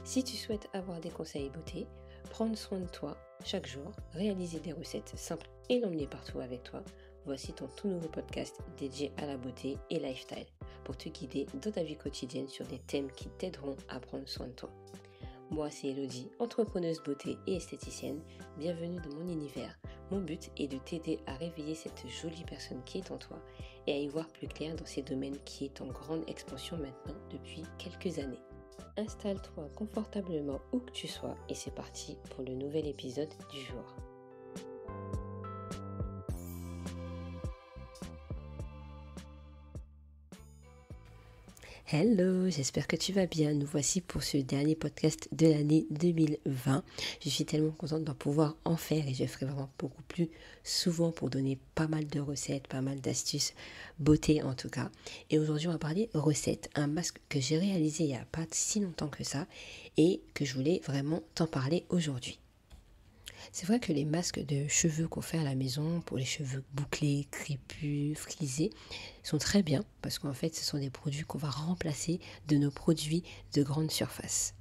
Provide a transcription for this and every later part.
Si tu souhaites avoir des conseils beauté, prendre soin de toi chaque jour, réaliser des recettes simples et l'emmener partout avec toi, voici ton tout nouveau podcast dédié à la beauté et lifestyle pour te guider dans ta vie quotidienne sur des thèmes qui t'aideront à prendre soin de toi. Moi, c'est Elodie, entrepreneuse beauté et esthéticienne. Bienvenue dans mon univers. Mon but est de t'aider à réveiller cette jolie personne qui est en toi et à y voir plus clair dans ces domaines qui est en grande expansion maintenant depuis quelques années. Installe-toi confortablement où que tu sois et c'est parti pour le nouvel épisode du jour. Hello, j'espère que tu vas bien. Nous voici pour ce dernier podcast de l'année 2020. Je suis tellement contente de pouvoir en faire et je ferai vraiment beaucoup plus souvent pour donner pas mal de recettes, pas mal d'astuces, beauté en tout cas. Et aujourd'hui, on va parler recettes, un masque que j'ai réalisé il n'y a pas si longtemps que ça et que je voulais vraiment t'en parler aujourd'hui. C'est vrai que les masques de cheveux qu'on fait à la maison, pour les cheveux bouclés, crépus, frisés, sont très bien parce qu'en fait, ce sont des produits qu'on va remplacer de nos produits de grande surface.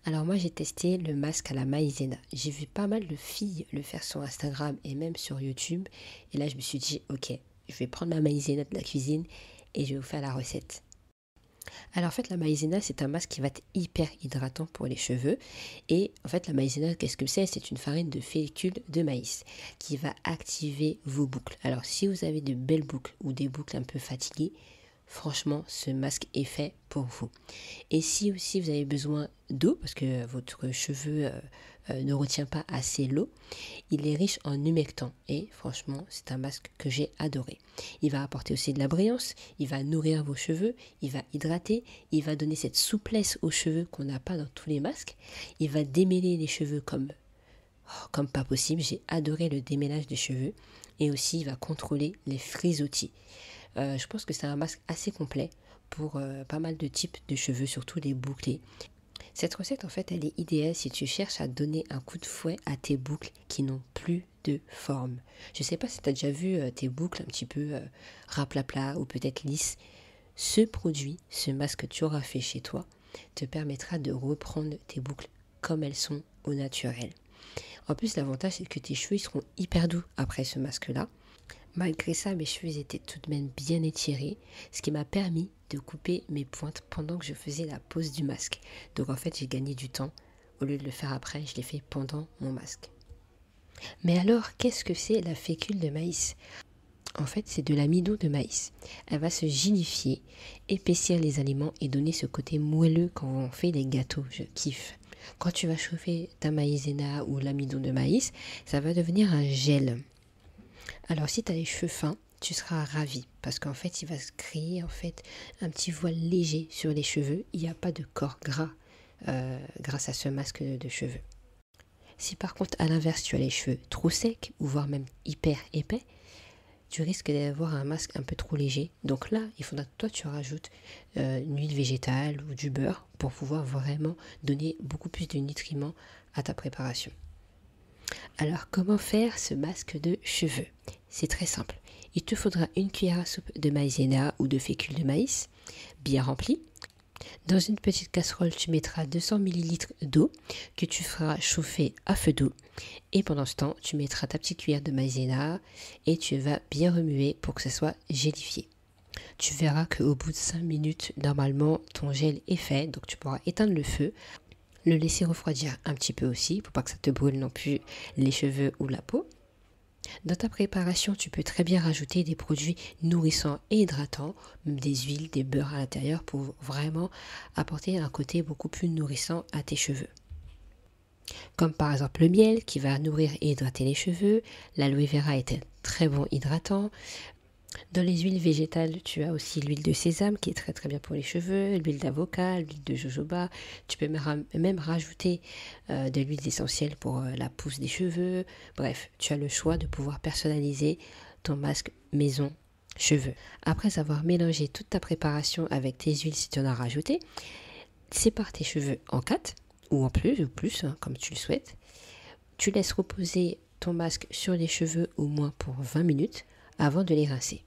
Alors moi, j'ai testé le masque à la maïzena. J'ai vu pas mal de filles le faire sur Instagram et même sur YouTube. Et là, je me suis dit, ok, je vais prendre ma maïzena de la cuisine et je vais vous faire la recette. Alors en fait la maïzena c'est un masque qui va être hyper hydratant pour les cheveux et en fait la maïzena qu'est-ce que c'est? C'est une farine de fécule de maïs qui va activer vos boucles. Alors si vous avez de belles boucles ou des boucles un peu fatiguées, franchement ce masque est fait pour vous. Et si aussi vous avez besoin d'eau parce que votre cheveu ne retient pas assez l'eau, il est riche en humectants et franchement c'est un masque que j'ai adoré. Il va apporter aussi de la brillance, il va nourrir vos cheveux, il va hydrater, il va donner cette souplesse aux cheveux qu'on n'a pas dans tous les masques, il va démêler les cheveux comme pas possible. J'ai adoré le démêlage des cheveux et aussi il va contrôler les frisottis. Je pense que c'est un masque assez complet pour pas mal de types de cheveux, surtout les bouclés. Cette recette, en fait, elle est idéale si tu cherches à donner un coup de fouet à tes boucles qui n'ont plus de forme. Je ne sais pas si tu as déjà vu tes boucles un petit peu raplapla ou peut-être lisses. Ce produit, ce masque que tu auras fait chez toi, te permettra de reprendre tes boucles comme elles sont au naturel. En plus, l'avantage, c'est que tes cheveux ils seront hyper doux après ce masque-là. Malgré ça, mes cheveux étaient tout de même bien étirés, ce qui m'a permis de couper mes pointes pendant que je faisais la pose du masque. Donc en fait, j'ai gagné du temps. Au lieu de le faire après, je l'ai fait pendant mon masque. Mais alors, qu'est-ce que c'est la fécule de maïs? En fait, c'est de l'amidon de maïs. Elle va se ginifier, épaissir les aliments et donner ce côté moelleux quand on fait les gâteaux. Je kiffe. Quand tu vas chauffer ta maïzena ou l'amidon de maïs, ça va devenir un gel. Alors si tu as les cheveux fins, tu seras ravi parce qu'en fait il va se créer un petit voile léger sur les cheveux. Il n'y a pas de corps gras grâce à ce masque de cheveux. Si par contre à l'inverse tu as les cheveux trop secs ou voire même hyper épais, tu risques d'avoir un masque un peu trop léger. Donc là il faudra que toi tu rajoutes une huile végétale ou du beurre pour pouvoir vraiment donner beaucoup plus de nutriments à ta préparation. Alors comment faire ce masque de cheveux? C'est très simple. Il te faudra une cuillère à soupe de maïzena ou de fécule de maïs, bien remplie. Dans une petite casserole, tu mettras 200 ml d'eau que tu feras chauffer à feu doux. Et pendant ce temps, tu mettras ta petite cuillère de maïzena et tu vas bien remuer pour que ça soit gélifié. Tu verras qu'au bout de 5 minutes, normalement, ton gel est fait. Donc tu pourras éteindre le feu. Le laisser refroidir un petit peu aussi, pour pas que ça te brûle non plus les cheveux ou la peau. Dans ta préparation, tu peux très bien rajouter des produits nourrissants et hydratants, même des huiles, des beurres à l'intérieur pour vraiment apporter un côté beaucoup plus nourrissant à tes cheveux. Comme par exemple le miel qui va nourrir et hydrater les cheveux, l'aloe vera est un très bon hydratant. Dans les huiles végétales, tu as aussi l'huile de sésame qui est très très bien pour les cheveux, l'huile d'avocat, l'huile de jojoba. Tu peux même rajouter de l'huile essentielle pour la pousse des cheveux. Bref, tu as le choix de pouvoir personnaliser ton masque maison cheveux. Après avoir mélangé toute ta préparation avec tes huiles si tu en as rajouté, sépare tes cheveux en 4 ou en plus, comme tu le souhaites. Tu laisses reposer ton masque sur les cheveux au moins pour 20 minutes avant de les rincer.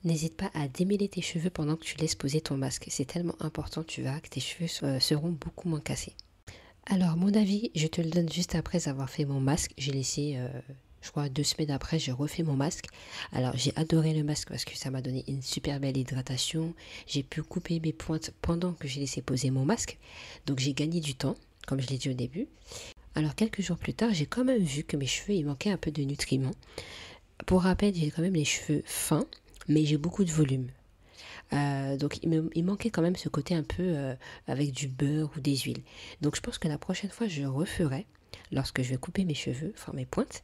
N'hésite pas à démêler tes cheveux pendant que tu laisses poser ton masque. C'est tellement important, tu verras que tes cheveux seront beaucoup moins cassés. Alors mon avis, je te le donne juste après avoir fait mon masque. J'ai laissé, je crois 2 semaines après, j'ai refait mon masque. Alors j'ai adoré le masque parce que ça m'a donné une super belle hydratation. J'ai pu couper mes pointes pendant que j'ai laissé poser mon masque. Donc j'ai gagné du temps, comme je l'ai dit au début. Alors quelques jours plus tard, j'ai quand même vu que mes cheveux, il manquait un peu de nutriments. Pour rappel, j'ai quand même les cheveux fins, mais j'ai beaucoup de volume. Donc il manquait quand même ce côté un peu avec du beurre ou des huiles. Donc je pense que la prochaine fois je referai lorsque je vais couper mes cheveux, enfin mes pointes,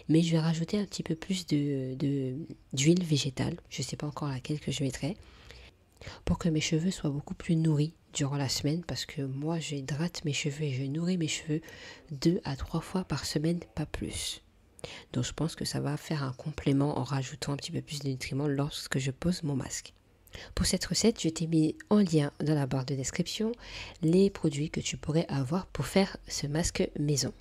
mais je vais rajouter un petit peu plus d'huile végétale. Je ne sais pas encore laquelle que je mettrai pour que mes cheveux soient beaucoup plus nourris durant la semaine parce que moi j'hydrate mes cheveux et je nourris mes cheveux 2 à 3 fois par semaine, pas plus. Donc je pense que ça va faire un complément en rajoutant un petit peu plus de nutriments lorsque je pose mon masque. Pour cette recette, je t'ai mis en lien dans la barre de description les produits que tu pourrais avoir pour faire ce masque maison.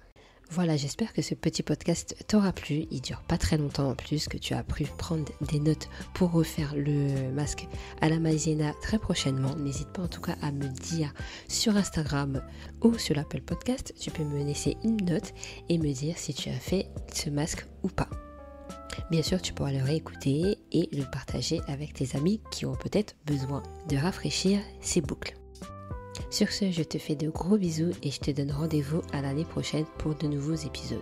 Voilà, j'espère que ce petit podcast t'aura plu. Il dure pas très longtemps en plus, que tu as pu prendre des notes pour refaire le masque à la maïzena très prochainement. N'hésite pas en tout cas à me dire sur Instagram ou sur l'Apple Podcast. Tu peux me laisser une note et me dire si tu as fait ce masque ou pas. Bien sûr, tu pourras le réécouter et le partager avec tes amis qui ont peut-être besoin de rafraîchir ces boucles. Sur ce, je te fais de gros bisous et je te donne rendez-vous à l'année prochaine pour de nouveaux épisodes.